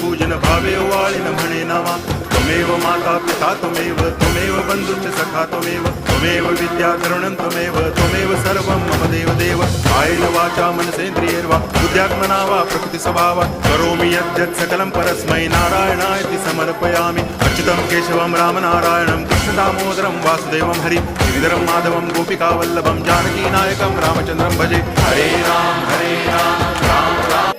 पूजन भावे वाळिन म्हणे नावा त्वमेव माता पिता त्वमेव बंधुश्च सखा त्वमेव विद्या तरुणं त्वमेव सर्वं मम देव कायेन वाचा मनसेन्द्रियैर्वा बुद्ध्यात्मना वा प्रकृति स्वभावात् करोमि यद्यत् सकलं परस्मै नारायणायति समर्पयामि अच्युतं केशवं रामनारायणं कृष्णदामोदरं वासुदेवं हरिं गिरिधरं माधवं गोपिकावल्लभं जानकीनायकं रामचन्द्रं भजे हरे राम राम राम